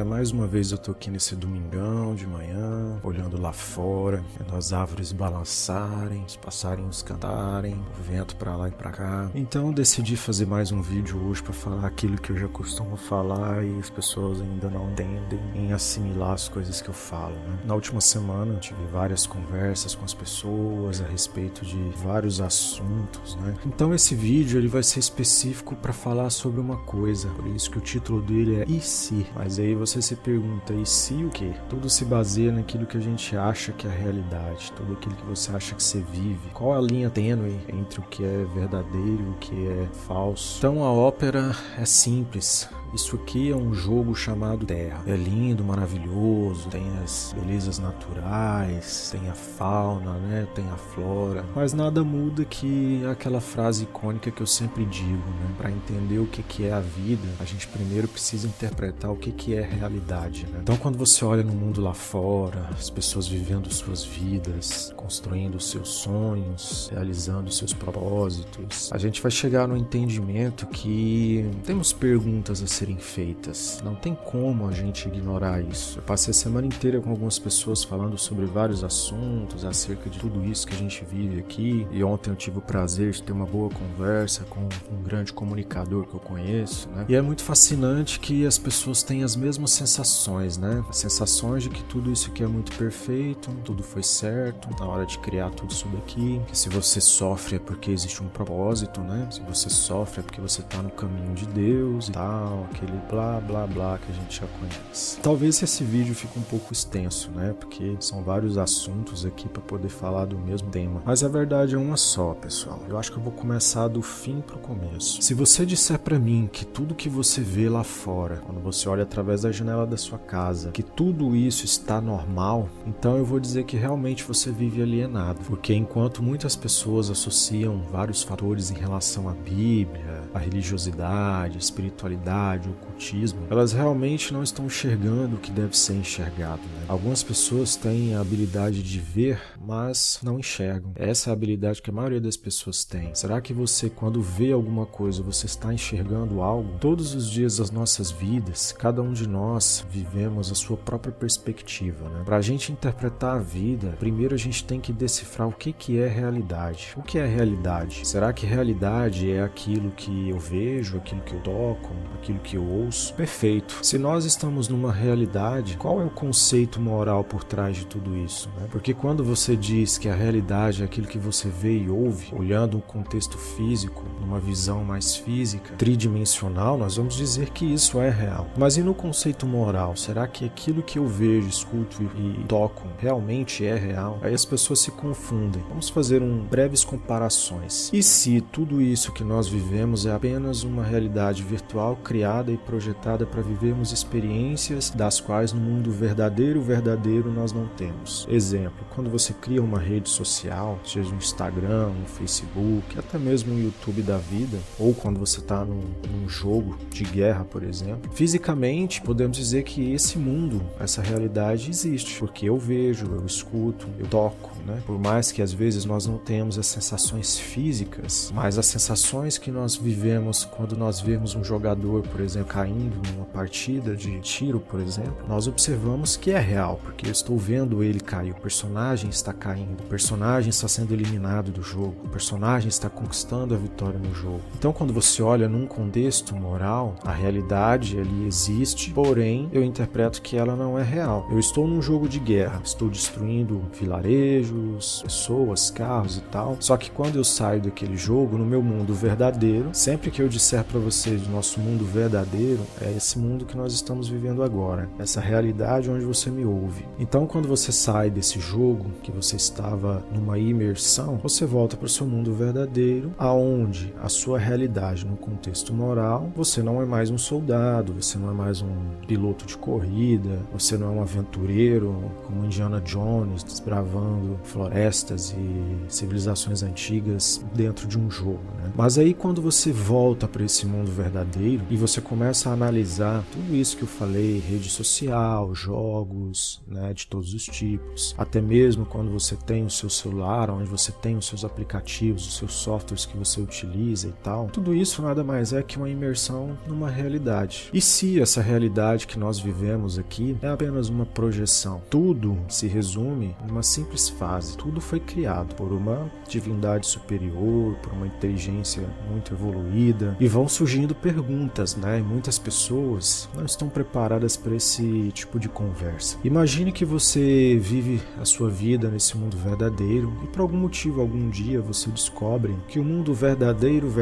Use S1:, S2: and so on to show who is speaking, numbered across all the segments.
S1: Mais uma vez eu tô aqui nesse domingão de manhã, olhando lá fora, vendo as árvores balançarem, os passarinhos cantarem, o vento pra lá e pra cá. Então eu decidi fazer mais um vídeo hoje pra falar aquilo que eu já costumo falar e as pessoas ainda não entendem em assimilar as coisas que eu falo, né? Na última semana eu tive várias conversas com as pessoas a respeito de vários assuntos, né? Então esse vídeo ele vai ser específico pra falar sobre uma coisa, por isso que o título dele é E se? Mas aí você se pergunta, e se o quê? Tudo se baseia naquilo que a gente acha que é a realidade, tudo aquilo que você acha que você vive. Qual a linha tênue entre o que é verdadeiro e o que é falso? Então a ópera é simples. Isso aqui é um jogo chamado Terra. É lindo, maravilhoso, tem as belezas naturais, tem a fauna, né? Tem a flora. Mas nada muda que aquela frase icônica que eu sempre digo, né? Para entender o que é a vida, a gente primeiro precisa interpretar o que é realidade, né? Então quando você olha no mundo lá fora, as pessoas vivendo suas vidas, construindo seus sonhos, realizando seus propósitos, a gente vai chegar no entendimento que temos perguntas a serem feitas. Não tem como a gente ignorar isso. Eu passei a semana inteira com algumas pessoas falando sobre vários assuntos acerca de tudo isso que a gente vive aqui, e ontem eu tive o prazer de ter uma boa conversa com um grande comunicador que eu conheço, né? E é muito fascinante que as pessoas têm as mesmas sensações, né? As sensações de que tudo isso aqui é muito perfeito, tudo foi certo na hora de criar tudo isso daqui, que se você sofre é porque existe um propósito, né? Se você sofre é porque você tá no caminho de Deus e tal, aquele blá blá blá que a gente já conhece. Talvez esse vídeo fique um pouco extenso, né? Porque são vários assuntos aqui para poder falar do mesmo tema. Mas a verdade é uma só, pessoal. Eu acho que eu vou começar do fim pro começo. Se você disser para mim que tudo que você vê lá fora, quando você olha através da janela da sua casa, que tudo isso está normal, então eu vou dizer que realmente você vive alienado. Porque enquanto muitas pessoas associam vários fatores em relação à Bíblia, à religiosidade, à espiritualidade, ao ocultismo, elas realmente não estão enxergando o que deve ser enxergado, né? Algumas pessoas têm a habilidade de ver, mas não enxergam. Essa é a habilidade que a maioria das pessoas tem. Será que você, quando vê alguma coisa, você está enxergando algo? Todos os dias das nossas vidas, cada um de nós vivemos a sua própria perspectiva, né? Para a gente interpretar a vida, primeiro a gente tem que decifrar o que é realidade. O que é realidade? Será que realidade é aquilo que eu vejo, aquilo que eu toco, aquilo que eu ouço? Perfeito. Se nós estamos numa realidade, qual é o conceito moral por trás de tudo isso, né? Porque quando você diz que a realidade é aquilo que você vê e ouve, olhando o contexto físico, numa visão mais física, tridimensional, nós vamos dizer que isso é real. Mas e no conceito moral? Será que aquilo que eu vejo, escuto e toco realmente é real? Aí as pessoas se confundem. Vamos fazer breves comparações. E se tudo isso que nós vivemos é apenas uma realidade virtual criada e projetada para vivermos experiências das quais no mundo verdadeiro nós não temos? Exemplo, quando você cria uma rede social, seja um Instagram, um Facebook, até mesmo um YouTube da vida, ou quando você está num jogo de guerra, por exemplo, fisicamente podemos dizer que esse mundo, essa realidade existe, porque eu vejo, eu escuto, eu toco, né? Por mais que às vezes nós não tenhamos as sensações físicas, mas as sensações que nós vivemos quando nós vemos um jogador, por exemplo, caindo numa partida de tiro, por exemplo, nós observamos que é real, porque eu estou vendo ele cair, o personagem está caindo, o personagem está sendo eliminado do jogo, o personagem está conquistando a vitória no jogo. Então quando você olha num contexto moral, a realidade ali existe, porém eu interpreto que ela não é real. Eu estou num jogo de guerra, estou destruindo vilarejos, pessoas, carros e tal, só que quando eu saio daquele jogo, no meu mundo verdadeiro, sempre que eu disser para vocês do nosso mundo verdadeiro, é esse mundo que nós estamos vivendo agora, essa realidade onde você me ouve. Então quando você sai desse jogo, que você estava numa imersão, você volta para o seu mundo verdadeiro, aonde a sua realidade no contexto moral, você não é mais um soldado, você não é mais um piloto de corrida, você não é um aventureiro como Indiana Jones, desbravando florestas e civilizações antigas dentro de um jogo, né? Mas aí quando você volta para esse mundo verdadeiro e você começa a analisar tudo isso que eu falei, rede social, jogos, né, de todos os tipos, até mesmo quando você tem o seu celular, onde você tem os seus aplicativos, os seus softwares que você utiliza e tal, tudo isso nada mais é que uma imersão numa realidade. E se essa realidade que nós vivemos aqui é apenas uma projeção? Tudo se resume numa simples frase: tudo foi criado por uma divindade superior, por uma inteligência muito evoluída, e vão surgindo perguntas, né? E muitas pessoas não estão preparadas para esse tipo de conversa. Imagine que você vive a sua vida nesse mundo verdadeiro e por algum motivo, algum dia, você descobre que o mundo verdadeiro,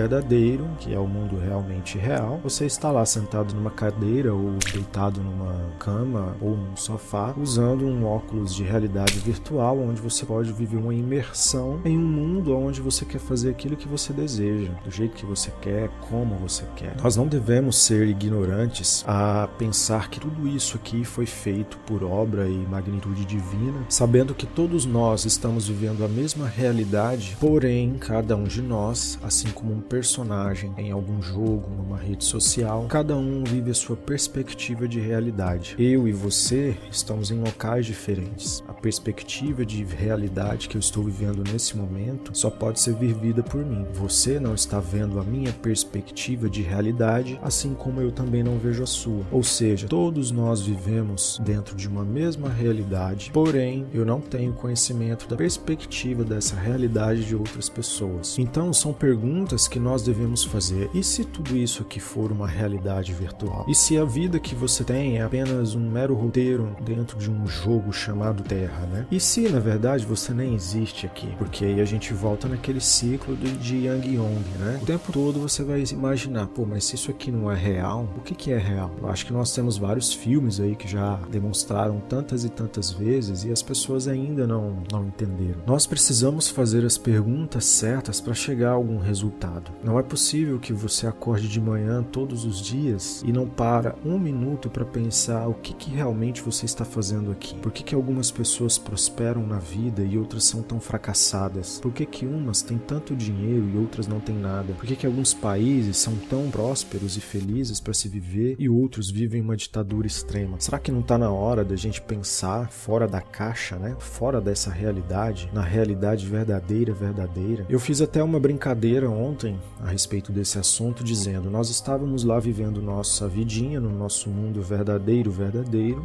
S1: que é o mundo realmente real, você está lá sentado numa cadeira ou deitado numa cama ou num sofá, usando um óculos de realidade virtual, onde você pode viver uma imersão em um mundo onde você quer fazer aquilo que você deseja, do jeito que você quer, como você quer. Nós não devemos ser ignorantes a pensar que tudo isso aqui foi feito por obra e magnitude divina, sabendo que todos nós estamos vivendo a mesma realidade, porém, cada um de nós, assim como um personagem em algum jogo, numa rede social, cada um vive a sua perspectiva de realidade. Eu e você estamos em locais diferentes. A perspectiva de realidade que eu estou vivendo nesse momento só pode ser vivida por mim. Você não está vendo a minha perspectiva de realidade, assim como eu também não vejo a sua. Ou seja, todos nós vivemos dentro de uma mesma realidade, porém, eu não tenho conhecimento da perspectiva dessa realidade de outras pessoas. Então, são perguntas que nós devemos fazer. E se tudo isso aqui for uma realidade virtual? E se a vida que você tem é apenas um mero roteiro dentro de um jogo chamado Terra, né? E se, na verdade, você nem existe aqui? Porque aí a gente volta naquele ciclo de Yang Yong, né? O tempo todo você vai imaginar, pô, mas se isso aqui não é real, o que é real? Eu acho que nós temos vários filmes aí que já demonstraram tantas e tantas vezes e as pessoas ainda não entenderam. Nós precisamos fazer as perguntas certas para chegar a algum resultado. Não é possível que você acorde de manhã todos os dias e não para um minuto para pensar o que realmente você está fazendo aqui. Por que algumas pessoas prosperam na vida e outras são tão fracassadas? Por que umas têm tanto dinheiro e outras não têm nada? Por que alguns países são tão prósperos e felizes para se viver e outros vivem uma ditadura extrema? Será que não está na hora da gente pensar fora da caixa, né? Fora dessa realidade, na realidade verdadeira? Eu fiz até uma brincadeira ontem a respeito desse assunto, dizendo: nós estávamos lá vivendo nossa vidinha no nosso mundo verdadeiro,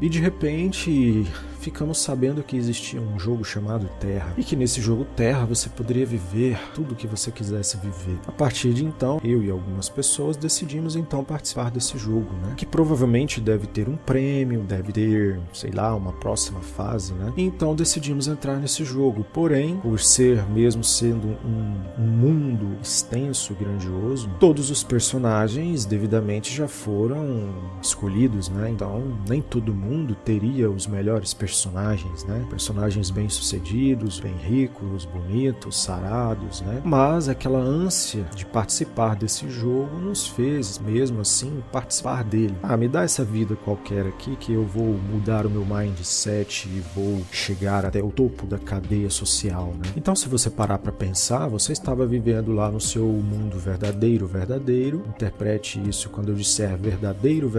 S1: e de repente ficamos sabendo que existia um jogo chamado Terra, e que nesse jogo Terra você poderia viver tudo o que você quisesse viver. A partir de então, eu e algumas pessoas decidimos então participar desse jogo, né? Que provavelmente deve ter um prêmio, deve ter, sei lá, uma próxima fase, né? E então decidimos entrar nesse jogo. Porém, por ser, mesmo sendo um mundo extenso, grandioso, todos os personagens devidamente já foram escolhidos, né? Então, nem todo mundo teria os melhores personagens, né? Personagens bem-sucedidos, bem ricos, bonitos, sarados, né? Mas aquela ânsia de participar desse jogo nos fez, mesmo assim, participar dele. Me dá essa vida qualquer aqui que eu vou mudar o meu mindset e vou chegar até o topo da cadeia social, né? Então, se você parar para pensar, você estava vivendo lá no seu mundo verdadeiro. Interprete isso, quando eu disser verdadeiro,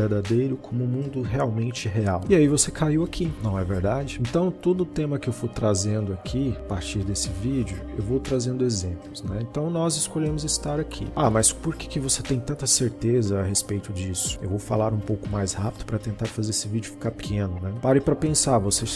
S1: como um mundo realmente real. E aí você caiu aqui, não é verdade? Então, todo o tema que eu for trazendo aqui, a partir desse vídeo, eu vou trazendo exemplos, né? Então, nós escolhemos estar aqui. Mas por que você tem tanta certeza a respeito disso? Eu vou falar um pouco mais rápido para tentar fazer esse vídeo ficar pequeno, né? Pare para pensar, você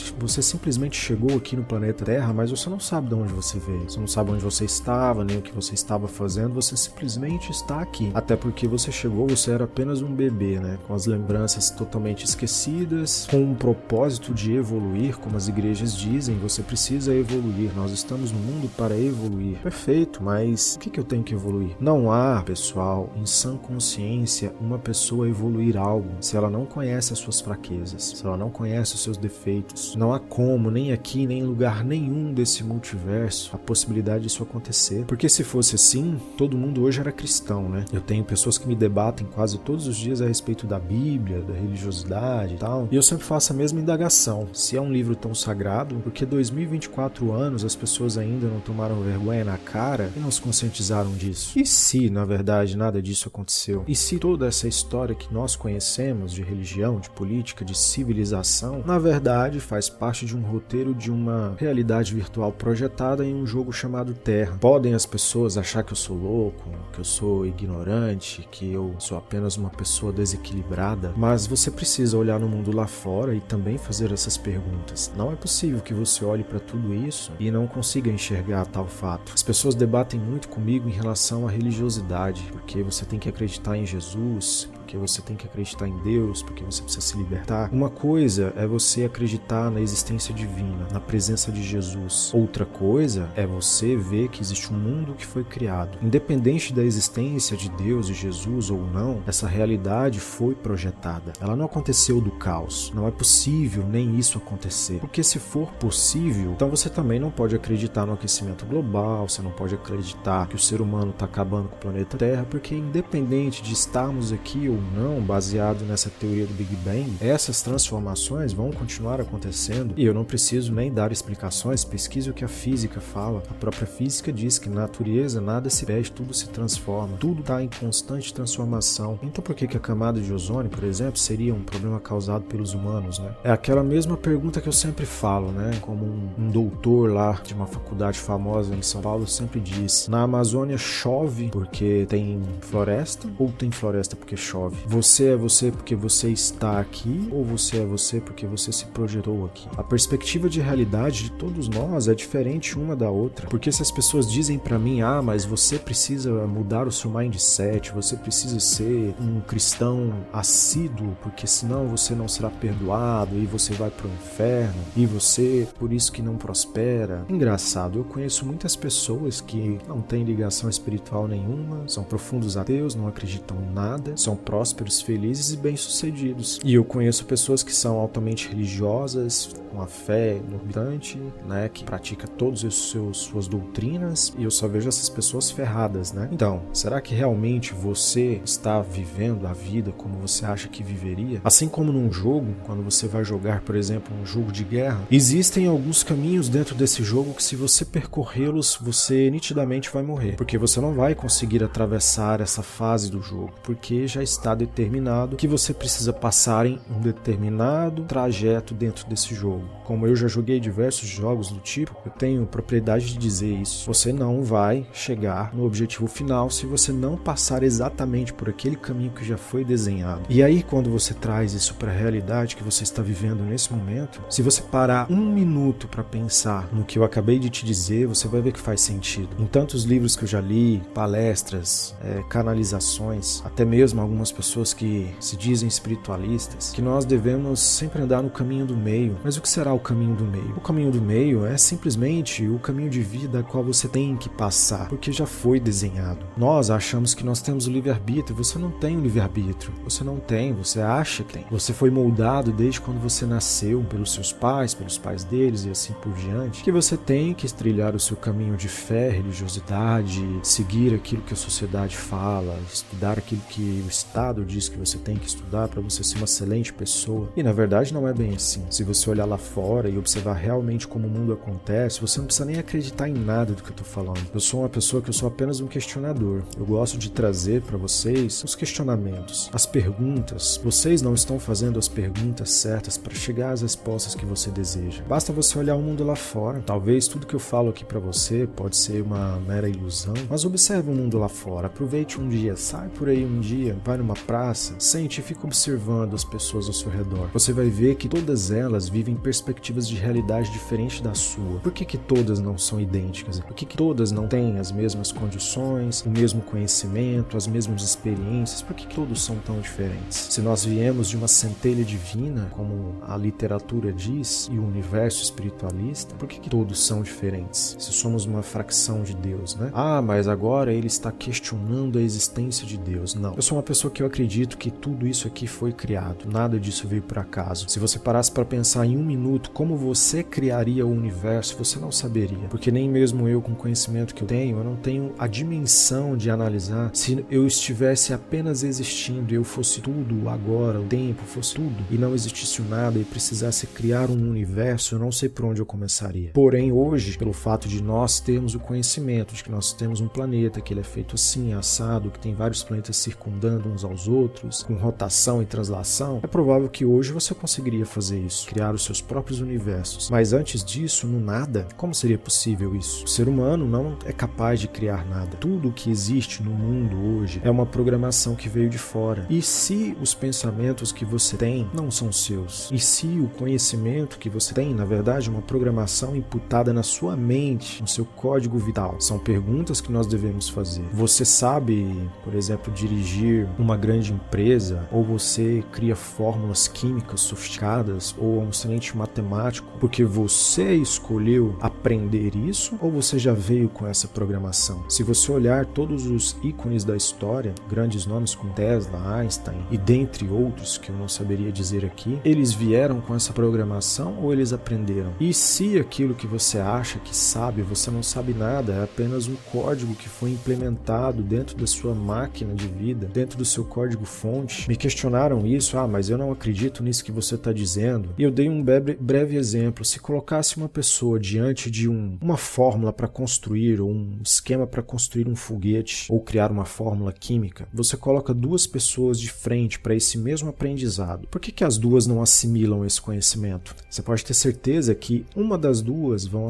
S1: simplesmente chegou aqui no planeta Terra, mas você não sabe de onde você veio. Você não sabe onde você estava, nem o que você estava fazendo, você simplesmente está aqui. Até porque você chegou, você era apenas um bebê, né? Com as lembranças totalmente esquecidas, com um propósito de evoluir, como as igrejas dizem, você precisa evoluir. Nós estamos no mundo para evoluir. Perfeito, mas o que eu tenho que evoluir? Não há, pessoal, em sã consciência, uma pessoa evoluir algo se ela não conhece as suas fraquezas, se ela não conhece os seus defeitos. Não há como, nem aqui, nem em lugar nenhum desse multiverso, a possibilidade disso acontecer. Porque se fosse assim, todo mundo hoje era cristão, né? Eu tenho pessoas que me debatem quase todos os dias a respeito da Bíblia, da religiosidade e tal, e eu sempre faço a mesma indagação. Se é um livro tão sagrado, por que 2024 anos as pessoas ainda não tomaram vergonha na cara e não se conscientizaram disso? E se, na verdade, nada disso aconteceu? E se toda essa história que nós conhecemos de religião, de política, de civilização, na verdade faz parte de um roteiro de uma realidade virtual projetada em um jogo chamado Terra. Podem as pessoas achar que eu sou louco, que eu sou ignorante, que eu sou apenas uma pessoa desequilibrada, mas você precisa olhar no mundo lá fora e também fazer essas perguntas. Não é possível que você olhe para tudo isso e não consiga enxergar tal fato. As pessoas debatem muito comigo em relação à religiosidade, porque você tem que acreditar em Jesus, porque você tem que acreditar em Deus, porque você precisa se libertar. Uma coisa é você acreditar na existência divina, na presença de Jesus. Outra coisa é você ver que existe um mundo que foi criado. Independente da existência de Deus e Jesus ou não, essa realidade foi projetada. Ela não aconteceu do caos. Não é possível nem isso acontecer. Porque se for possível, então você também não pode acreditar no aquecimento global, você não pode acreditar que o ser humano está acabando com o planeta Terra, porque independente de estarmos aqui ou não, baseado nessa teoria do Big Bang, essas transformações vão continuar acontecendo e eu não preciso nem dar explicações, pesquise o que a física fala. A própria física diz que na natureza nada se perde, tudo se transforma, tudo está em constante transformação. Então por que a camada de ozônio, por exemplo, seria um problema causado pelos humanos, né? É aquela mesma pergunta que eu sempre falo, né? Como um doutor lá de uma faculdade famosa em São Paulo sempre diz: na Amazônia chove porque tem floresta ou tem floresta porque chove? Você é você porque você está aqui ou você é você porque você se projetou aqui? A perspectiva de realidade de todos nós é diferente uma da outra, porque se as pessoas dizem pra mim, mas você precisa mudar o seu mindset, você precisa ser um cristão assíduo, porque senão você não será perdoado e você vai pro inferno e você, por isso que não prospera. Engraçado, eu conheço muitas pessoas que não têm ligação espiritual nenhuma, são profundos ateus, não acreditam em nada, são prósperos, felizes e bem-sucedidos. E eu conheço pessoas que são altamente religiosas, com a fé exorbitante, né, que pratica todas as suas doutrinas, e eu só vejo essas pessoas ferradas, né? Então, será que realmente você está vivendo a vida como você acha que viveria? Assim como num jogo, quando você vai jogar, por exemplo, um jogo de guerra, existem alguns caminhos dentro desse jogo que se você percorrê-los, você nitidamente vai morrer, porque você não vai conseguir atravessar essa fase do jogo, porque já está determinado que você precisa passar em um determinado trajeto dentro desse jogo. Como eu já joguei diversos jogos do tipo, eu tenho propriedade de dizer isso. Você não vai chegar no objetivo final se você não passar exatamente por aquele caminho que já foi desenhado. E aí, quando você traz isso para a realidade que você está vivendo nesse momento, se você parar um minuto para pensar no que eu acabei de te dizer, você vai ver que faz sentido. Em tantos livros que eu já li, palestras, canalizações, até mesmo algumas pessoas que se dizem espiritualistas, que nós devemos sempre andar no caminho do meio. Mas o que será o caminho do meio? O caminho do meio é simplesmente o caminho de vida a qual você tem que passar, porque já foi desenhado. Nós achamos que nós temos o livre-arbítrio. Você não tem o livre-arbítrio. Você não tem, você acha que tem. Você foi moldado desde quando você nasceu pelos seus pais, pelos pais deles e assim por diante, que você tem que trilhar o seu caminho de fé, religiosidade, seguir aquilo que a sociedade fala, estudar aquilo que o Estado diz que você tem que estudar para você ser uma excelente pessoa. E na verdade não é bem assim. Se você olhar lá fora e observar realmente como o mundo acontece, você não precisa nem acreditar em nada do que eu tô falando. Eu sou uma pessoa que eu sou apenas um questionador. Eu gosto de trazer para vocês os questionamentos, as perguntas. Vocês não estão fazendo as perguntas certas para chegar às respostas que você deseja. Basta você olhar o mundo lá fora. Talvez tudo que eu falo aqui para você pode ser uma mera ilusão, mas observe o mundo lá fora. Aproveite um dia, sai por aí um dia, vai numa praça, sente e fica observando as pessoas ao seu redor. Você vai ver que todas elas vivem perspectivas de realidade diferentes da sua. Por que todas não são idênticas? Por que todas não têm as mesmas condições, o mesmo conhecimento, as mesmas experiências? Por que todos são tão diferentes? Se nós viemos de uma centelha divina, como a literatura diz, e o universo espiritualista, por que todos são diferentes? Se somos uma fração de Deus, né? Mas agora ele está questionando a existência de Deus. Não. Eu sou uma pessoa que eu acredito que tudo isso aqui foi criado. Nada disso veio por acaso. Se você parasse para pensar em um minuto como você criaria o universo, você não saberia. Porque nem mesmo eu, com o conhecimento que eu não tenho a dimensão de analisar. Se eu estivesse apenas existindo, eu fosse tudo agora, o tempo fosse tudo, e não existisse nada e precisasse criar um universo, eu não sei por onde eu começaria. Porém, hoje, pelo fato de nós termos o conhecimento de que nós temos um planeta, que ele é feito assim, assado, que tem vários planetas circundando uns aos outros, com rotação e translação, é provável que hoje você conseguiria fazer isso, criar os seus próprios universos. Mas antes disso, no nada, como seria possível isso? O ser humano não é capaz de criar nada. Tudo o que existe no mundo hoje é uma programação que veio de fora. E se os pensamentos que você tem não são seus? E se o conhecimento que você tem, na verdade, é uma programação imputada na sua mente, no seu código vital? São perguntas que nós devemos fazer. Você sabe, por exemplo, dirigir uma grande empresa, ou você cria fórmulas químicas sofisticadas, ou é um excelente matemático, porque você escolheu aprender isso, ou você já veio com essa programação? Se você olhar todos os ícones da história, grandes nomes como Tesla, Einstein e dentre outros que eu não saberia dizer aqui, eles vieram com essa programação ou eles aprenderam? E se aquilo que você acha que sabe, você não sabe nada, é apenas um código que foi implementado dentro da sua máquina de vida, dentro do seu código-fonte? Me questionaram isso, mas eu não acredito nisso que você está dizendo. E eu dei um breve exemplo. Se colocasse uma pessoa diante de uma fórmula para construir, ou um esquema para construir um foguete, ou criar uma fórmula química, você coloca duas pessoas de frente para esse mesmo aprendizado. Por que as duas não assimilam esse conhecimento? Você pode ter certeza que uma das duas vão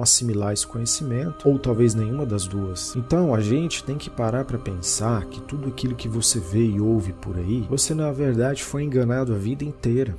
S1: assimilar esse conhecimento, ou talvez nenhuma das duas. Então a gente tem que parar para pensar que tudo aquilo que você vê e ouve por aí, você na verdade foi enganado a vida inteira.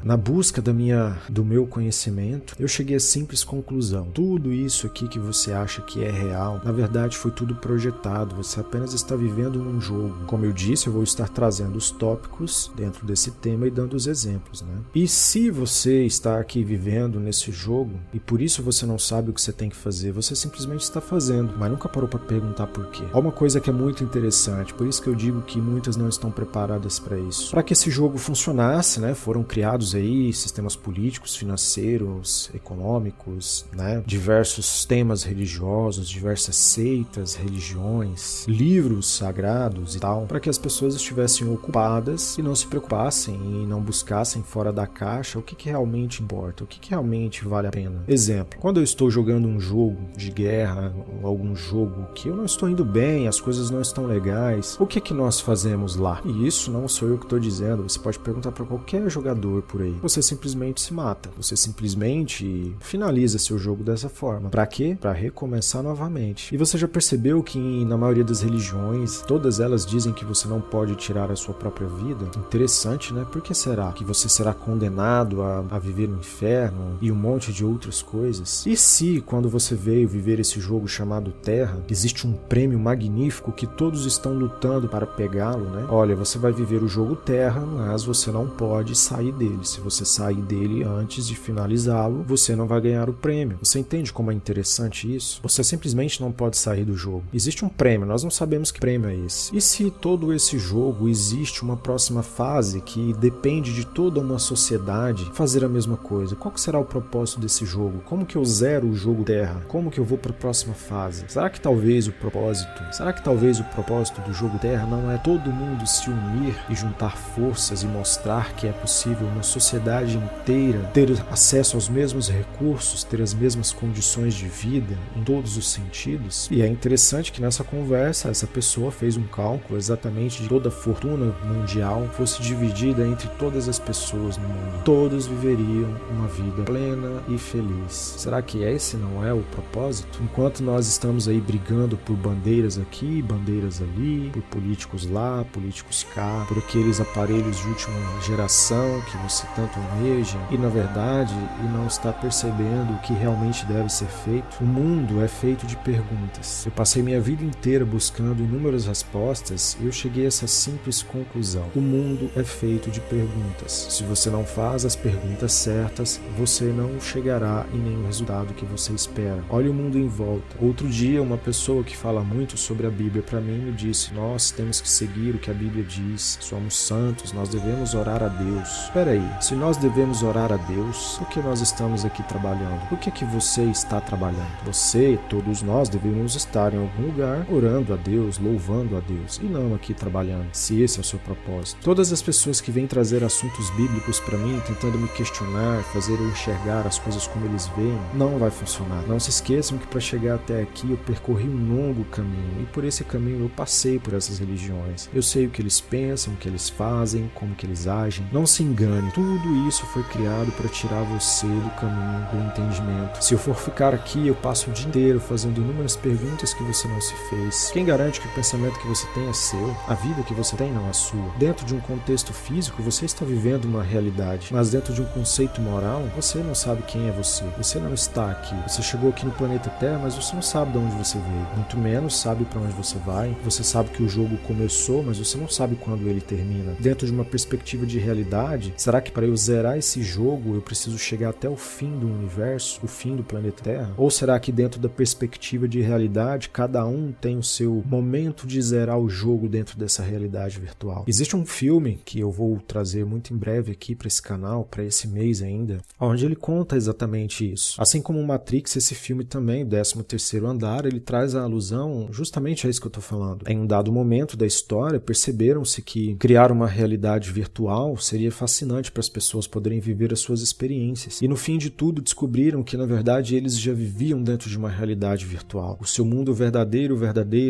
S1: Na busca do meu conhecimento, eu cheguei à simples conclusão: tudo isso aqui que você acha que é real, na verdade foi tudo projetado. Você apenas está vivendo num jogo. Como eu disse, eu vou estar trazendo os tópicos dentro desse tema e dando os exemplos, né? E se você está aqui vivendo nesse jogo e por isso você não sabe o que você tem que fazer, você simplesmente está fazendo, mas nunca parou para perguntar por quê. Há uma coisa que é muito interessante, por isso que eu digo que muitas não estão preparadas para isso. Para que esse jogo funcionasse, né, foram criados aí sistemas políticos, financeiros, econômicos, né, diversos temas religiosos, diversas seitas, religiões, livros sagrados e tal, para que as pessoas estivessem ocupadas e não se preocupassem e não buscassem fora da caixa o que realmente importa, o que realmente vale a pena. Exemplo, quando eu estou jogando um jogo de guerra, ou algum jogo que eu não estou indo bem, as coisas não estão legais, o que nós fazemos lá? E isso não sou eu que estou dizendo, você pode perguntar para qualquer jogador por aí. Você simplesmente se mata, você simplesmente finaliza seu jogo dessa forma. Para quê? Para recomeçar novamente. E você já percebeu que na maioria das religiões, todas elas dizem que você não pode tirar a sua própria vida? Interessante, né? Por que será? Que você será condenado a viver no inferno e um monte de outras coisas? E se, quando você veio viver esse jogo chamado Terra, existe um prêmio magnífico que todos estão lutando para pegá-lo, né? Olha, você vai viver o jogo Terra, mas você não pode sair dele. Se você sair dele antes de finalizá-lo, você não vai ganhar o prêmio. Você entende como é interessante isso? Você simplesmente não pode sair do jogo. Existe um prêmio, nós não sabemos que prêmio é esse. E se todo esse jogo existe uma próxima fase que depende de toda uma sociedade fazer a mesma coisa? Qual que será o propósito desse jogo? Como que eu zero o jogo Terra? Como que eu vou para a próxima fase? Será que talvez o propósito do jogo Terra não é todo mundo se unir e juntar forças e mostrar que é possível uma sociedade inteira ter acesso aos mesmos recursos, ter as mesmas condições de vida em todos os sentidos? E é interessante que nessa conversa essa pessoa fez um cálculo exatamente de toda a fortuna mundial fosse dividida entre todas as pessoas no mundo. Todos viveriam uma vida plena e feliz. Será que esse não é o propósito? Enquanto nós estamos aí brigando por bandeiras aqui, bandeiras ali, por políticos lá, políticos cá, por aqueles aparelhos de última geração que você tanto almeja e na verdade não está percebendo o que realmente deve ser feito. O mundo é feito de perguntas. Eu passei minha vida inteira buscando inúmeras respostas e eu cheguei a essa simples conclusão: o mundo é feito de perguntas. Se você não faz as perguntas certas, você não chegará em nenhum resultado que você espera. Olha o mundo em volta. Outro dia, uma pessoa que fala muito sobre a Bíblia para mim me disse: nós temos que seguir o que a Bíblia diz, somos santos, nós devemos orar a Deus. Espera aí, se nós devemos orar a Deus, por que nós estamos aqui trabalhando? Por que você está trabalhando? Você, todos nós devemos estar em algum lugar orando a Deus, louvando a Deus, e não aqui trabalhando, se esse é o seu propósito. Todas as pessoas que vêm trazer assuntos bíblicos para mim, tentando me questionar, fazer eu enxergar as coisas como eles veem, não vai funcionar. Não se esqueçam que para chegar até aqui eu percorri um longo caminho, e por esse caminho eu passei por essas religiões. Eu sei o que eles pensam, o que eles fazem, como que eles agem. Não se engane, tudo isso foi criado para tirar você do caminho do entendimento. Se eu for ficar aqui, eu passo o dia inteiro fazendo inúmeras perguntas que você não se fez. Quem garante que o pensamento que você tem é seu? A vida que você tem não é sua. Dentro de um contexto físico, você está vivendo uma realidade, mas dentro de um conceito moral, você não sabe quem é você. Você não está aqui. Você chegou aqui no planeta Terra, mas você não sabe de onde você veio. Muito menos sabe para onde você vai. Você sabe que o jogo começou, mas você não sabe quando ele termina. Dentro de uma perspectiva de realidade, será que para eu zerar esse jogo eu preciso chegar até o fim do universo, o fim do planeta Terra? Ou será que dentro da perspectiva de realidade, cada um tem o seu momento de zerar o jogo dentro dessa realidade virtual? Existe um filme que eu vou trazer muito em breve aqui para esse canal, para esse mês ainda, onde ele conta exatamente isso. Assim como Matrix, esse filme também, o 13º Andar, ele traz a alusão justamente a isso que eu estou falando. Em um dado momento da história, perceberam-se que criar uma realidade virtual seria fascinante para as pessoas poderem viver as suas experiências. E no fim de tudo, descobriram que, na verdade, eles já viviam dentro de uma realidade virtual. O seu mundo verdadeiro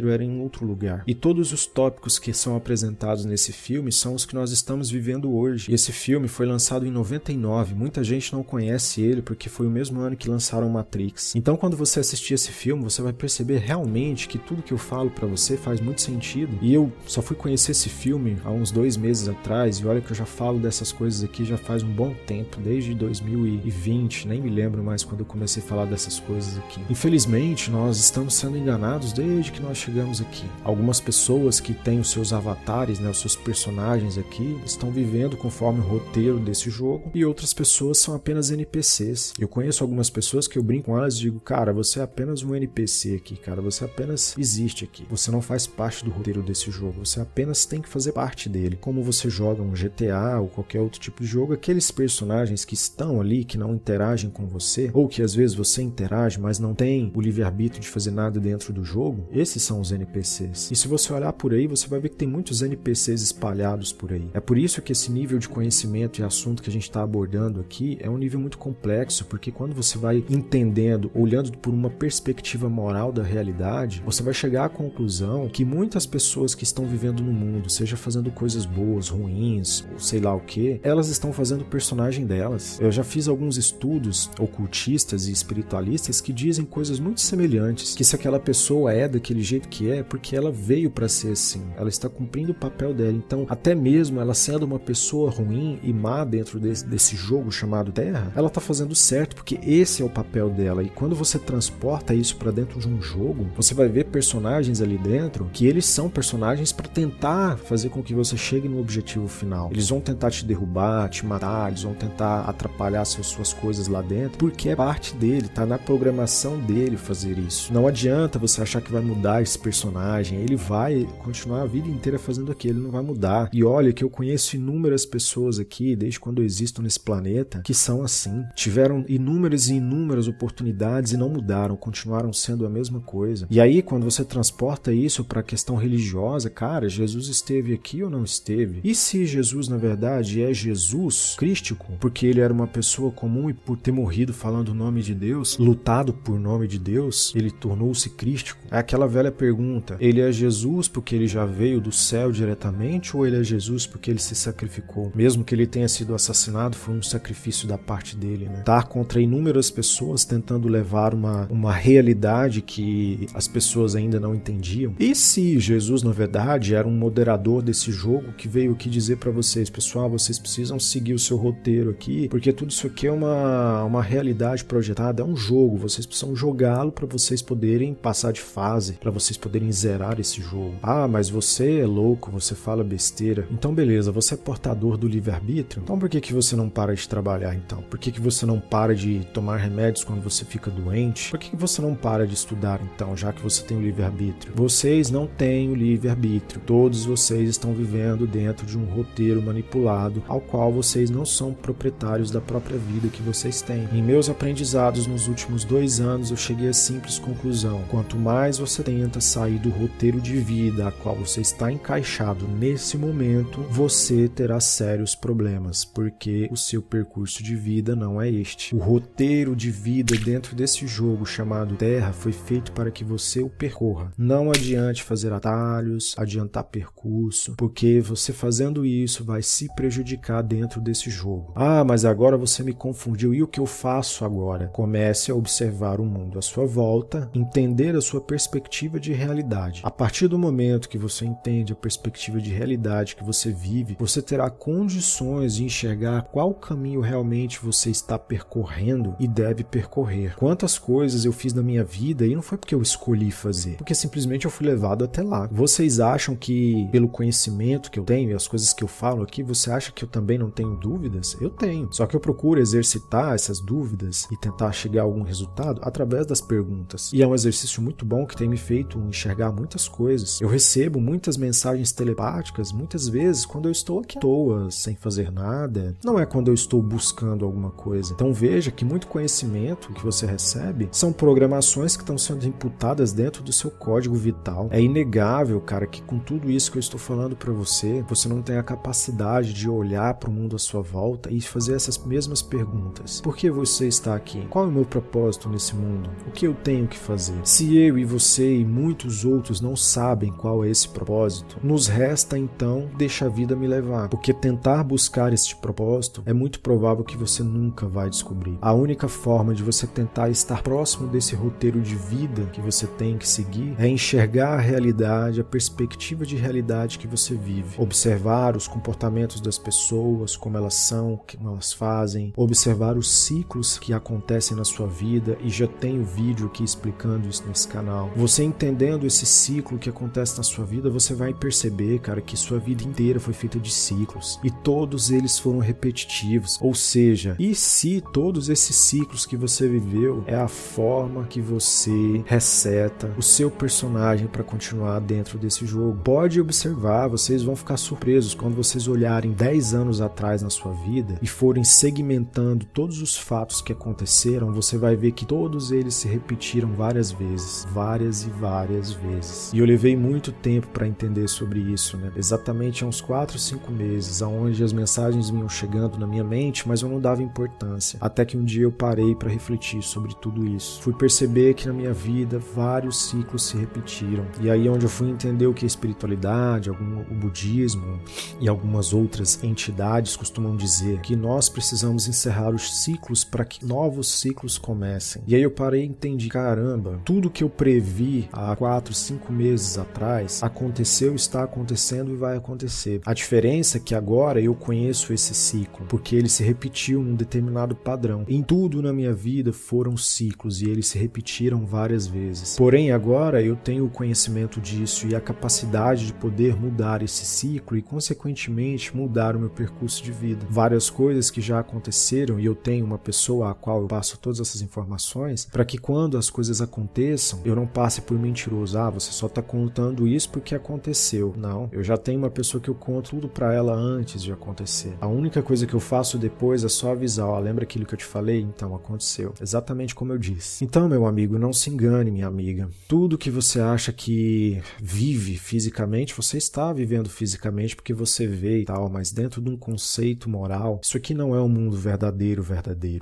S1: era em outro lugar. E todos os tópicos que são apresentados nesse filme são os que nós estamos vivendo hoje. E esse filme foi lançado em 99. Muita gente não conhece ele porque foi o mesmo ano que lançaram Matrix. Então, quando você assistir esse filme, você vai perceber realmente que tudo que eu falo pra você faz muito sentido. E eu só fui conhecer esse filme há uns 2 meses atrás, e olha que eu já falo dessas coisas aqui já faz um bom tempo, desde 2020, nem me lembro mais quando eu comecei a falar dessas coisas aqui. Infelizmente, nós estamos sendo enganados desde que nós chegamos aqui. Algumas pessoas que têm os seus avatares, os seus personagens aqui, estão vivendo conforme o roteiro desse jogo, e outras pessoas são apenas NPCs. Eu conheço algumas pessoas que eu brinco com elas e digo, cara, você é apenas um NPC aqui, cara, você apenas existe aqui. Você não faz parte do roteiro desse jogo, você apenas tem que fazer parte dele. Como você joga um GTA ou qualquer outro tipo de jogo, aqueles personagens que estão ali, que não interagem com você, ou que às vezes você interage, mas não tem o livre-arbítrio de fazer nada dentro do jogo, esses são os NPCs. E se você olhar por aí, você vai ver que tem muitos NPCs espalhados por aí. É por isso que esse nível de conhecimento e assunto que a gente está abordando aqui é um nível muito complexo, porque quando você vai entendendo, olhando por uma perspectiva moral da realidade, você vai chegar à conclusão que muitas pessoas que estão vivendo no mundo, seja fazendo coisas boas, ruins, ou sei lá o que, elas estão fazendo o personagem delas. Eu já fiz alguns estudos ocultistas e espiritualistas que dizem coisas muito semelhantes, que se aquela pessoa é daquele jeito que é porque ela veio para ser assim, ela está cumprindo o papel dela. Então, até mesmo ela sendo uma pessoa ruim e má dentro desse jogo chamado Terra, ela está fazendo certo porque esse é o papel dela. E quando você transporta isso para dentro de um jogo, você vai ver personagens ali dentro que eles são personagens para tentar fazer com que você chegue no objetivo final. Eles vão tentar te derrubar, te matar, eles vão tentar atrapalhar suas coisas lá dentro, porque é parte dele, tá na programação dele fazer isso. Não adianta você achar que vai mudar esse personagem, ele vai continuar a vida inteira fazendo aquilo, ele não vai mudar. E olha que eu conheço inúmeras pessoas aqui, desde quando eu existo nesse planeta, que são assim. Tiveram inúmeras e inúmeras oportunidades e não mudaram, continuaram sendo a mesma coisa. E aí, quando você transporta isso para a questão religiosa, cara, Jesus esteve aqui ou não esteve? E se Jesus, na verdade, é Jesus crístico, porque ele era uma pessoa comum e por ter morrido falando o nome de Deus, lutado por nome de Deus, ele tornou-se crístico? É aquela velha pergunta, ele é Jesus porque ele já veio do céu diretamente ou ele é Jesus porque ele se sacrificou? Mesmo que ele tenha sido assassinado, foi um sacrifício da parte dele, né? Tá contra inúmeras pessoas tentando levar uma realidade que as pessoas ainda não entendiam. E se Jesus, na verdade, era um moderador desse jogo que veio aqui dizer pra vocês, pessoal, vocês precisam seguir o seu roteiro aqui, porque tudo isso aqui é uma realidade projetada, é um jogo, vocês precisam jogá-lo pra vocês poderem passar de fase, pra vocês poderem zerar esse jogo. Ah, mas você é louco, você fala besteira. Então beleza, você é portador do livre-arbítrio? Então por que você não para de trabalhar então? Por que você não para de tomar remédios quando você fica doente? Por que você não para de estudar então, já que você tem o livre-arbítrio? Vocês não têm o livre-arbítrio. Todos vocês estão vivendo dentro de um roteiro manipulado, ao qual vocês não são proprietários da própria vida que vocês têm. Em meus aprendizados nos últimos 2 anos, eu cheguei à simples conclusão: quanto mais você tenta sair do roteiro de vida a qual você está encaixado nesse momento, você terá sérios problemas, porque o seu percurso de vida não é este. O roteiro de vida dentro desse jogo chamado Terra foi feito para que você o percorra. Não adiante fazer atalhos, adiantar percurso, porque você fazendo isso vai se prejudicar dentro desse jogo. Ah, mas agora você me confundiu, e o que eu faço agora? Comece a observar o mundo à sua volta, entender a sua perspectiva de realidade. A partir do momento que você entende a perspectiva de realidade que você vive, você terá condições de enxergar qual caminho realmente você está percorrendo e deve percorrer. Quantas coisas eu fiz na minha vida e não foi porque eu escolhi fazer, porque simplesmente eu fui levado até lá. Vocês acham que pelo conhecimento que eu tenho e as coisas que eu falo aqui, você acha que eu também não tenho dúvidas? Eu tenho. Só que eu procuro exercitar essas dúvidas e tentar chegar a algum resultado através das perguntas. E é um exercício muito bom que tem me feito enxergar muitas coisas. Eu recebo muitas mensagens telepáticas, muitas vezes, quando eu estou aqui à toa, sem fazer nada. Não é quando eu estou buscando alguma coisa. Então veja que muito conhecimento que você recebe são programações que estão sendo imputadas dentro do seu código vital. É inegável, cara, que com tudo isso que eu estou falando para você, você não tem a capacidade de olhar para o mundo à sua volta e fazer essas mesmas perguntas. Por que você está aqui? Qual é o meu propósito nesse mundo? O que eu tenho que fazer? Se eu e você e muitos outros não sabem qual é esse propósito, nos resta então deixar a vida me levar, porque tentar buscar este propósito é muito provável que você nunca vai descobrir. A única forma de você tentar estar próximo desse roteiro de vida que você tem que seguir é enxergar a realidade, a perspectiva de realidade que você vive, observar os comportamentos das pessoas, como elas são, como elas fazem, observar os ciclos que acontecem na sua vida, e já tenho vídeo aqui explicando isso nesse canal. Você entendendo esse ciclo que acontece na sua vida, você vai perceber, cara, que sua vida inteira foi feita de ciclos e todos eles foram repetitivos. Ou seja, e se todos esses ciclos que você viveu é a forma que você reseta o seu personagem para continuar dentro desse jogo? Pode observar, vocês vão ficar surpresos quando vocês olharem 10 anos atrás na sua vida e forem segmentando todos os fatos que aconteceram, você vai ver que todos eles se repetiram várias vezes, várias e várias vezes. E eu levei muito tempo para entender sobre isso, né? Exatamente há uns 4, 5 meses, aonde as mensagens vinham chegando na minha mente, mas eu não dava importância. Até que um dia eu parei para refletir sobre tudo isso. Fui perceber que na minha vida vários ciclos se repetiram. E aí onde eu fui entender o que é espiritualidade, o budismo e algumas outras entidades costumam dizer que nós precisamos encerrar os ciclos para que novos ciclos comecem. E aí eu parei e entendi, caramba, tudo que eu previ há 4, 5 meses atrás aconteceu, está acontecendo e vai acontecer. A diferença é que agora eu conheço esse ciclo, porque ele se repetiu num determinado padrão. Em tudo na minha vida foram ciclos e eles se repetiram várias vezes. Porém, agora eu tenho o conhecimento disso e a capacidade de poder mudar esse ciclo e, consequentemente, mudar o meu percurso de vida. Várias coisas que já aconteceram e eu tenho uma pessoa a qual eu passo todas essas informações para que quando as coisas aconteçam, eu não passe por mentiroso. Ah, você só está contando isso porque aconteceu. Não, eu já tenho uma pessoa que eu conto tudo para ela antes de acontecer. A única coisa que eu faço depois é só avisar, ó, lembra aquilo que eu te falei? Então, aconteceu. Exatamente como eu disse. Então, meu amigo, não se engane, minha amiga. Tudo que você acha que vive fisicamente, você está vivendo fisicamente porque você vê e tal, mas dentro de um conceito moral, isso aqui não é um mundo verdadeiro.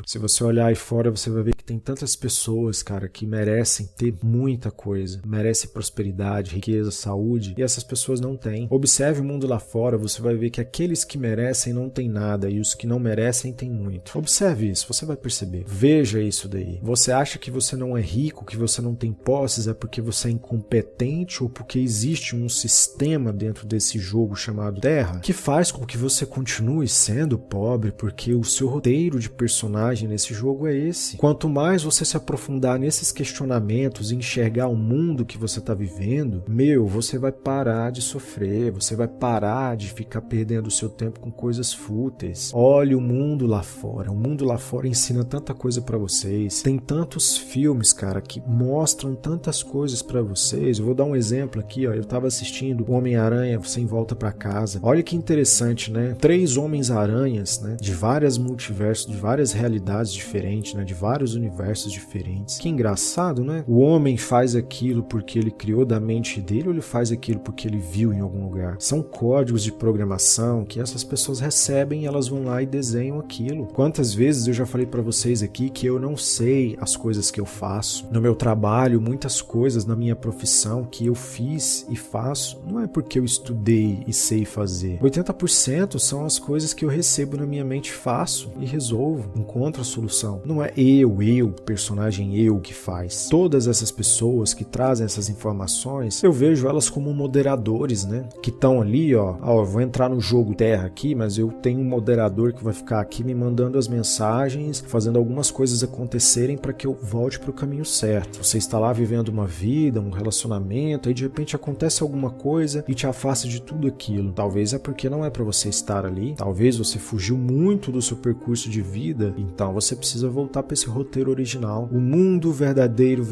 S1: Se você olhar aí fora, você vai ver que tem tantas pessoas, cara, que merecem ter muita coisa, merecem prosperidade, riqueza, saúde, e essas pessoas não têm. Observe o mundo lá fora, você vai ver que aqueles que merecem não têm nada e os que não merecem têm muito. Observe isso, você vai perceber. Veja isso daí. Você acha que você não é rico, que você não tem posses, é porque você é incompetente ou porque existe um sistema dentro desse jogo chamado Terra que faz com que você continue sendo pobre, porque o seu roteiro de personagem nesse jogo é esse. Quanto mais você se aprofundar nesses questionamentos e enxergar o mundo que você está vivendo, você vai parar de sofrer, você vai parar de ficar perdendo o seu tempo com coisas fúteis. Olhe o mundo lá fora. O mundo lá fora ensina tanta coisa para vocês. Tem tantos filmes, cara, que mostram tantas coisas para vocês. Eu vou dar um exemplo aqui, ó. Eu tava assistindo o Homem-Aranha Sem Volta para Casa. Olha que interessante, né? 3 Homens-Aranhas, né? De várias multiversos, de várias realidades diferentes, né? De vários universos diferentes. Que engraçado, né? O homem faz aquilo porque ele criou da mente dele ou ele faz aquilo porque ele viu em algum lugar? São códigos de programação que essas pessoas recebem e elas vão lá e desenham aquilo. Quantas vezes eu já falei para vocês aqui que eu não sei as coisas que eu faço no meu trabalho, muitas coisas na minha profissão que eu fiz e faço não é porque eu estudei e sei fazer. 80% são as coisas que eu recebo na minha mente, faço e resolvo, encontro a solução. Não é personagem eu que faz. Todas essas pessoas que trazem essas informações, eu vejo elas como moderadores, né? Que estão ali, eu vou entrar no jogo Terra aqui, mas eu tenho um moderador que vai ficar aqui me mandando as mensagens, fazendo algumas coisas acontecerem para que eu volte para o caminho certo. Você está lá vivendo uma vida, um relacionamento, aí de repente acontece alguma coisa e te afasta de tudo aquilo. Talvez é porque não é para você estar ali, talvez você fugiu muito do seu percurso de vida, então você precisa voltar para esse roteiro original. O mundo verdadeiro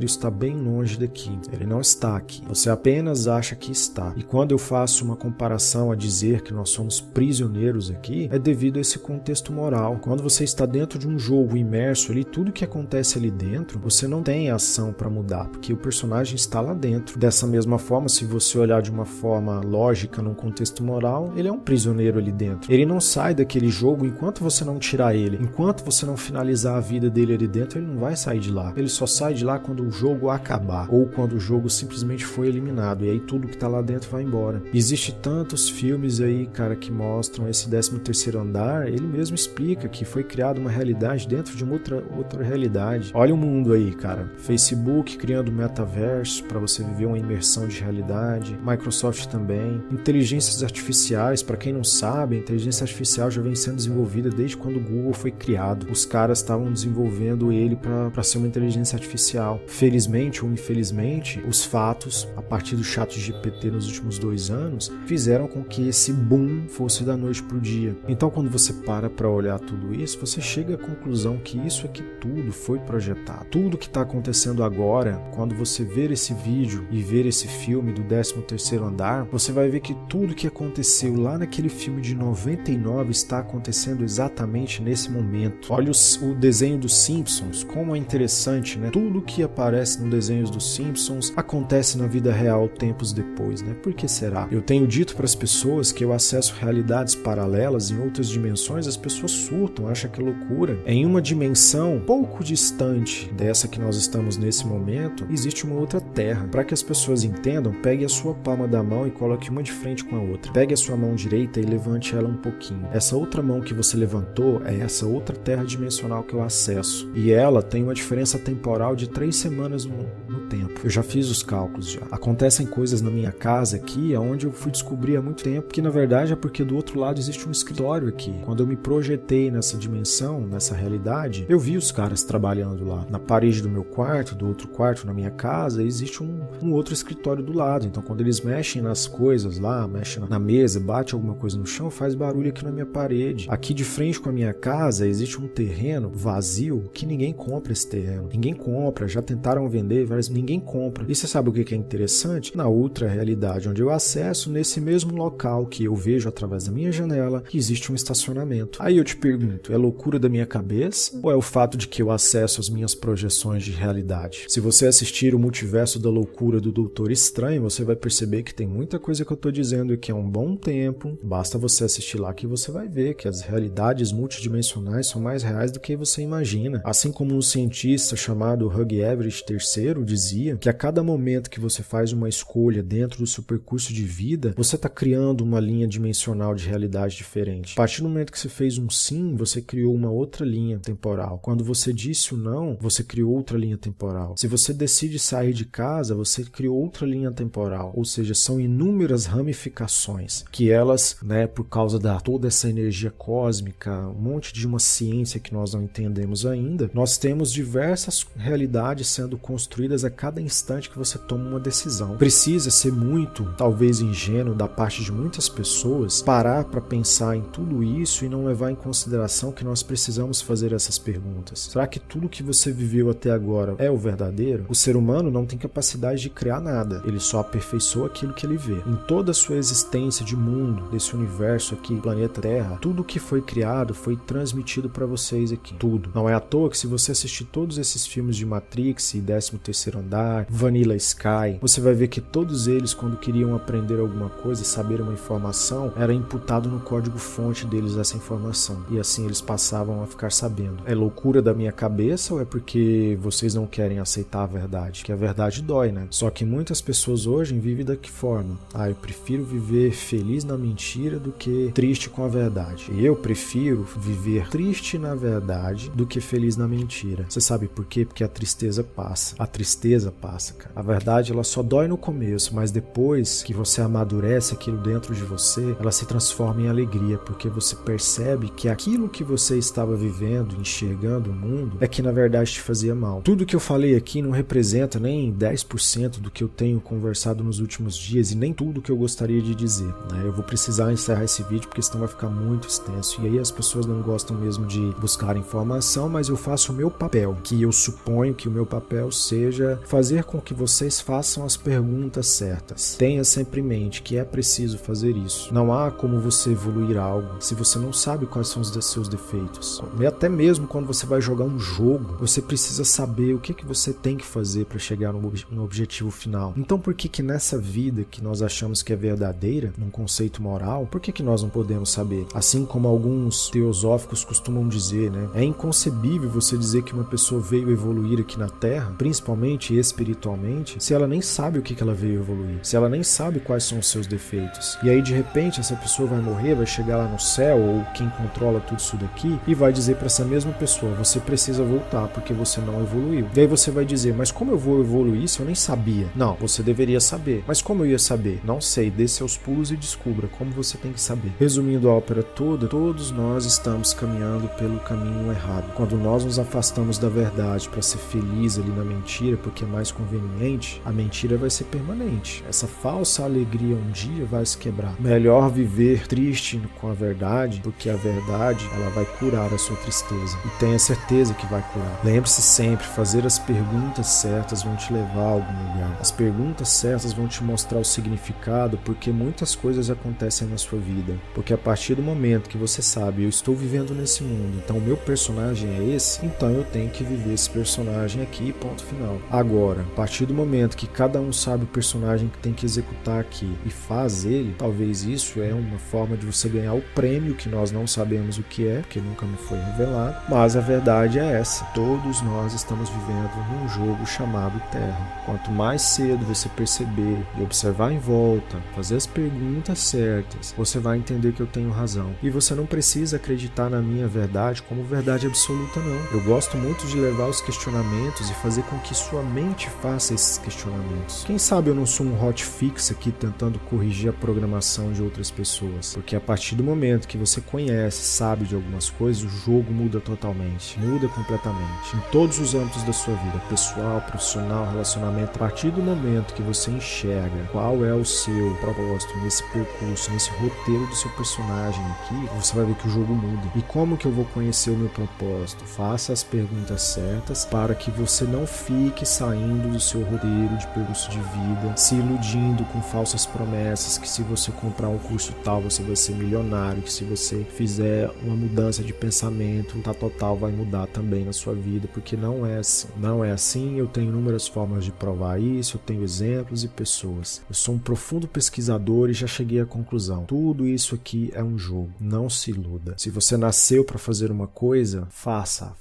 S1: está bem longe daqui. Ele não está aqui. Você apenas acha que está. E quando eu faço uma comparação a dizer que nós somos prisioneiros aqui, é devido a esse contexto moral. Quando você está dentro de um jogo imerso ali, tudo que acontece ali dentro, você não tem ação para mudar, porque o personagem está lá dentro. Dessa mesma forma, se você olhar de uma forma lógica num contexto moral, ele é um prisioneiro ali dentro. Ele não sai daquele jogo enquanto você não tirar ele. Enquanto você não finalizar a vida dele ali dentro, ele não vai sair de lá. Ele só sai de lá quando o jogo acabar, ou quando o jogo simplesmente foi eliminado, e aí tudo que tá lá dentro vai embora. Existe tantos filmes aí, cara, que mostram esse 13º andar. Ele mesmo explica que foi criada uma realidade dentro de uma outra realidade. Olha o mundo aí, cara. Facebook criando metaverso para você viver uma imersão de realidade. Microsoft também. Inteligências artificiais, para quem não sabe, a inteligência artificial já vem sendo desenvolvida desde quando o Google foi criado. Os caras estavam desenvolvendo ele para ser uma inteligência artificial. Felizmente ou infelizmente, os fatos, a partir do ChatGPT nos últimos 2 anos, fizeram com que esse boom fosse da noite pro dia. Então, quando você para olhar tudo isso, você chega à conclusão que isso aqui tudo foi projetado. Tudo que está acontecendo agora, quando você ver esse vídeo e ver esse filme do 13º andar, você vai ver que tudo que aconteceu lá naquele filme de 99 está acontecendo exatamente nesse momento. Olha o desenho dos Simpsons, como é interessante, né? Tudo que aparece no desenho dos Simpsons acontece na vida real tempos depois, né? Por que será? Eu tenho dito para as pessoas que eu acesso realidades paralelas em outras dimensões, as pessoas surtam, acham que é loucura. Em uma dimensão pouco distante dessa que nós estamos nesse momento, existe uma outra terra. Para que as pessoas entendam, pegue a sua palma da mão e coloque uma de frente com a outra. Pegue a sua mão direita e levante ela um pouquinho. Essa outra mão que você levantou é essa outra terra dimensional que eu acesso. E ela tem uma diferença temporal de 3 semanas no tempo. Eu já fiz os cálculos já. Acontecem coisas na minha casa aqui, onde eu fui descobrir há muito tempo que na verdade é porque do outro lado existe um escritório aqui. Quando eu me projetei nessa dimensão, nessa realidade, eu vi os caras trabalhando lá. Na parede do meu quarto, do outro quarto na minha casa, existe um outro escritório do lado. Então quando eles mexem nas coisas lá, mexem na mesa, bate alguma coisa no chão, faz barulho aqui na minha parede. Aqui de frente com a minha casa existe um terreno vazio que ninguém compra esse terreno. Ninguém compra, já tentaram vender, mas ninguém compra. E você sabe o que é interessante? Na outra realidade, onde eu acesso, nesse mesmo local que eu vejo através da minha janela, que existe um estacionamento. Aí eu te pergunto, é loucura da minha cabeça ou é o fato de que eu acesso as minhas projeções de realidade? Se você assistir o Multiverso da Loucura do Doutor Estranho, você vai perceber que tem muita coisa que eu tô dizendo aqui há um bom tempo. Basta você assistir lá que você vai ver que as realidades multidimensionais são mais reais do que você imagina. Assim como um cientista chamado Hugh Everett III dizia que a cada momento que você faz uma escolha dentro do seu percurso de vida, você está criando uma linha dimensional de realidade diferente. A partir do momento que você fez um sim, você criou uma outra linha temporal. Quando você disse o não, você criou outra linha temporal. Se você decide sair de casa, você criou outra linha temporal. Ou seja, são inúmeras ramificações que elas, por causa da toda essa energia cósmica, um monte de uma ciência que nós não entendemos ainda, nós temos diversas realidades sendo construídas a cada instante que você toma uma decisão. Precisa ser muito, talvez ingênuo da parte de muitas pessoas, parar para pensar em tudo isso e não levar em consideração que nós precisamos fazer essas perguntas. Será que tudo que você viveu até agora é o verdadeiro? O ser humano não tem capacidade de criar nada, ele só aperfeiçoa aquilo que ele vê. Em toda a sua existência de mundo, desse universo aqui, planeta Terra, tudo que foi criado foi transmitido para vocês aqui. Tudo. Não é à toa que se você assistir todos esses filmes de Matrix e 13º andar, Vanilla Sky, você vai ver que todos eles, quando queriam aprender alguma coisa, saber uma informação, era imputado no código-fonte deles essa informação. E assim eles passavam a ficar sabendo. É loucura da minha cabeça ou é porque vocês não querem aceitar a verdade? Que a verdade dói, né? Só que muitas pessoas hoje vivem da que forma? Eu prefiro viver feliz na mentira do que triste com a verdade. Eu prefiro viver triste na verdade do que feliz na mentira. Você sabe por quê? Porque a tristeza passa. A tristeza passa, cara. A verdade, ela só dói no começo, mas depois que você amadurece aquilo dentro de você, ela se transforma em alegria, porque você percebe que aquilo que você estava vivendo, enxergando o mundo, é que na verdade te fazia mal. Tudo que eu falei aqui não representa nem 10% do que eu tenho conversado nos últimos dias e nem tudo que eu gostaria de dizer, né? Eu vou precisar encerrar esse vídeo porque senão vai ficar muito extenso e aí as pessoas não gostam mesmo de buscar informação, mas eu faço o meu papel, que eu suponho que o meu papel seja fazer com que vocês façam as perguntas certas. Tenha sempre em mente que é preciso fazer isso. Não há como você evoluir algo se você não sabe quais são os seus defeitos. E até mesmo quando você vai jogar um jogo, você precisa saber o que você tem que fazer para chegar no objetivo final. Então por que nessa vida que nós achamos que é verdadeira, num conceito moral, por que nós não podemos saber? Assim como alguns teosóficos costumam dizer, né? É inconcebível você dizer que uma pessoa veio evoluir aqui na Terra, principalmente espiritualmente, se ela nem sabe o que ela veio evoluir, se ela nem sabe quais são os seus defeitos. E aí de repente essa pessoa vai morrer, vai chegar lá no céu, ou quem controla tudo isso daqui, e vai dizer para essa mesma pessoa, você precisa voltar porque você não evoluiu. E aí você vai dizer, mas como eu vou evoluir se eu nem sabia? Não, você deveria saber. Mas como eu ia saber? Não sei, dê seus pulos e descubra como você tem que saber. Resumindo a ópera toda, todos nós estamos caminhando pelo caminho errado. Quando nós nos afastamos da verdade para ser feliz ali na mentira, porque é mais conveniente, a mentira vai ser permanente. Essa falsa alegria um dia vai se quebrar. Melhor viver triste com a verdade, porque a verdade, ela vai curar a sua tristeza. E tenha certeza que vai curar. Lembre-se sempre, fazer as perguntas certas vão te levar a algum lugar. As perguntas certas vão te mostrar o significado, porque muitas coisas acontecem na sua vida. Porque a partir do momento que você sabe, eu estou vivendo nesse mundo, então o meu personagem é esse, então eu tenho que viver esse personagem aqui, ponto final. Agora, a partir do momento que cada um sabe o personagem que tem que executar aqui e faz ele, talvez isso é uma forma de você ganhar o prêmio que nós não sabemos o que é, porque nunca me foi revelado, mas a verdade é essa. Todos nós estamos vivendo num jogo chamado Terra. Quanto mais cedo você perceber e observar em volta, fazer as perguntas certas, você vai entender que eu tenho razão. E você não precisa acreditar na minha verdade como verdade absoluta, não. Eu gosto muito de levar os questionamentos e fazer com que sua mente faça esses questionamentos. Quem sabe eu não sou um hotfix aqui tentando corrigir a programação de outras pessoas, porque a partir do momento que você conhece, sabe de algumas coisas, o jogo muda totalmente, muda completamente, em todos os âmbitos da sua vida, pessoal, profissional, relacionamento. A partir do momento que você enxerga qual é o seu propósito nesse percurso, nesse roteiro do seu personagem aqui, você vai ver que o jogo muda. E como que eu vou conhecer o meu propósito? Faça as perguntas certas para que você não fique saindo do seu roteiro de percurso de vida, se iludindo com falsas promessas, que se você comprar um curso tal, você vai ser milionário, que se você fizer uma mudança de pensamento, tá total, vai mudar também na sua vida, porque não é assim. Não é assim, eu tenho inúmeras formas de provar isso, eu tenho exemplos e pessoas. Eu sou um profundo pesquisador e já cheguei à conclusão. Tudo isso aqui é um jogo, não se iluda. Se você nasceu para fazer uma coisa, faça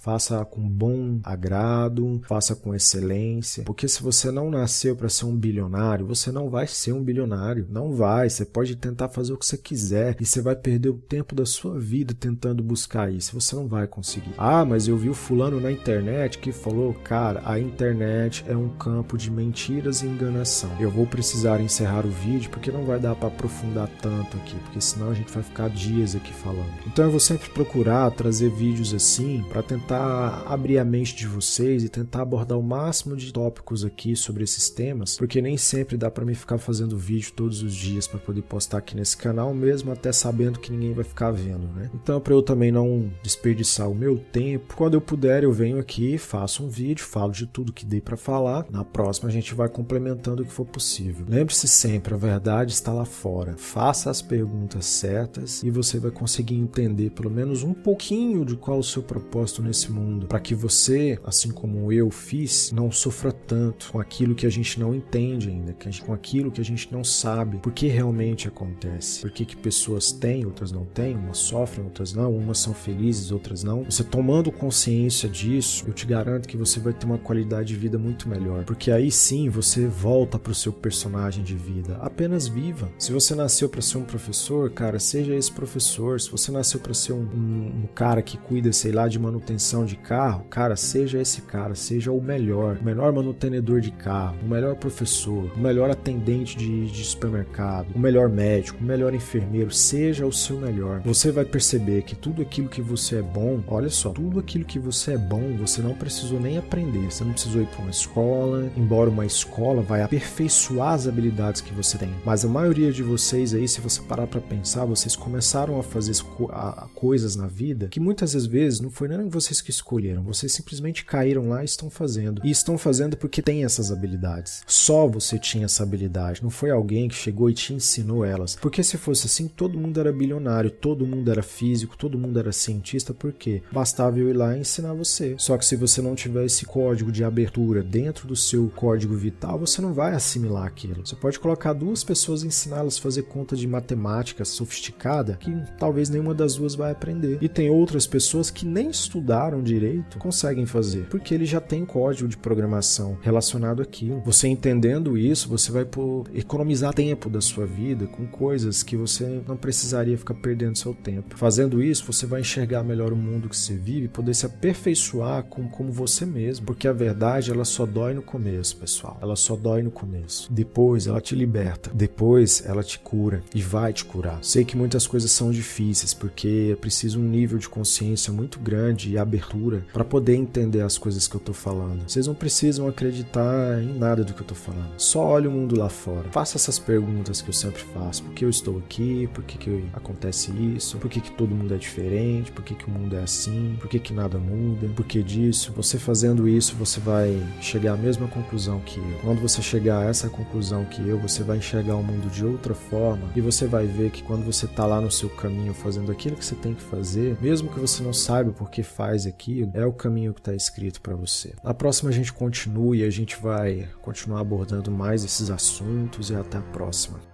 S1: com bom agrado, faça com excelência, porque se você não nasceu para ser um bilionário, você não vai ser um bilionário, não vai. Você pode tentar fazer o que você quiser e você vai perder o tempo da sua vida tentando buscar isso, você não vai conseguir. Mas eu vi o fulano na internet que falou, cara, a internet é um campo de mentiras e enganação. Eu vou precisar encerrar o vídeo porque não vai dar para aprofundar tanto aqui, porque senão a gente vai ficar dias aqui falando. Então eu vou sempre procurar trazer vídeos assim para tentar abrir a mente de vocês e tentar abordar o máximo de tópicos aqui sobre esses temas, porque nem sempre dá para mim ficar fazendo vídeo todos os dias para poder postar aqui nesse canal, mesmo até sabendo que ninguém vai ficar vendo, né? Então para eu também não desperdiçar o meu tempo, quando eu puder eu venho aqui, faço um vídeo, falo de tudo que dei para falar. Na próxima a gente vai complementando o que for possível. Lembre-se sempre, a verdade está lá fora. Faça as perguntas certas e você vai conseguir entender pelo menos um pouquinho de qual é o seu propósito nesse mundo, para que você, assim como eu fiz, não sofra tanto com aquilo que a gente não entende ainda, com aquilo que a gente não sabe, por que realmente acontece, por que pessoas têm, outras não têm, umas sofrem, outras não, umas são felizes, outras não. Você tomando consciência disso, eu te garanto que você vai ter uma qualidade de vida muito melhor, porque aí sim assim você volta pro seu personagem de vida. Apenas viva. Se você nasceu para ser um professor, cara, seja esse professor. Se você nasceu para ser um cara que cuida, sei lá, de manutenção de carro, cara, seja esse cara, seja o melhor manutenedor de carro, o melhor professor, o melhor atendente de supermercado, o melhor médico, o melhor enfermeiro, seja o seu melhor. Você vai perceber que tudo aquilo que você é bom, olha só, tudo aquilo que você é bom, você não precisou nem aprender, você não precisou ir para uma escola, embora uma escola vai aperfeiçoar as habilidades que você tem, mas a maioria de vocês aí, se você parar para pensar, vocês começaram a fazer coisas na vida que muitas vezes não foi nem vocês que escolheram, vocês simplesmente caíram lá e estão fazendo porque tem essas habilidades. Só você tinha essa habilidade, não foi alguém que chegou e te ensinou elas. Porque se fosse assim, todo mundo era bilionário, todo mundo era físico, todo mundo era cientista, porque bastava eu ir lá e ensinar você. Só que se você não tiver esse código de abertura dentro do seu código vital, você não vai assimilar aquilo. Você pode colocar duas pessoas e ensiná-las a fazer conta de matemática sofisticada, que talvez nenhuma das duas vai aprender. E tem outras pessoas que nem estudaram direito, conseguem fazer, porque ele já tem código de programação relacionado àquilo. Você entendendo isso, você vai economizar tempo da sua vida com coisas que você não precisaria ficar perdendo seu tempo. Fazendo isso, você vai enxergar melhor o mundo que você vive e poder se aperfeiçoar como você mesmo, porque a verdade, ela só dói no começo, pessoal. Ela só dói no começo. Depois, ela te liberta. Depois, ela te cura e vai te curar. Sei que muitas coisas são difíceis, porque é preciso um nível de consciência muito grande e abertura para poder entender as coisas que eu tô falando. Vocês não precisam acreditar em nada do que eu tô falando. Só olhe o mundo lá fora. Faça essas perguntas que eu sempre faço. Por que eu estou aqui? Por que acontece isso? Por que todo mundo é diferente? Por que o mundo é assim? Por que nada muda? Por que disso? Você fazendo isso, você vai chegar à mesma conclusão que eu. Quando você chegar a essa conclusão que eu, você vai enxergar o mundo de outra forma e você vai ver que quando você tá lá no seu caminho fazendo aquilo que você tem que fazer, mesmo que você não saiba por que faz aquilo, é o caminho que está escrito para você. Na próxima a gente continua e a gente vai continuar abordando mais esses assuntos e até a próxima.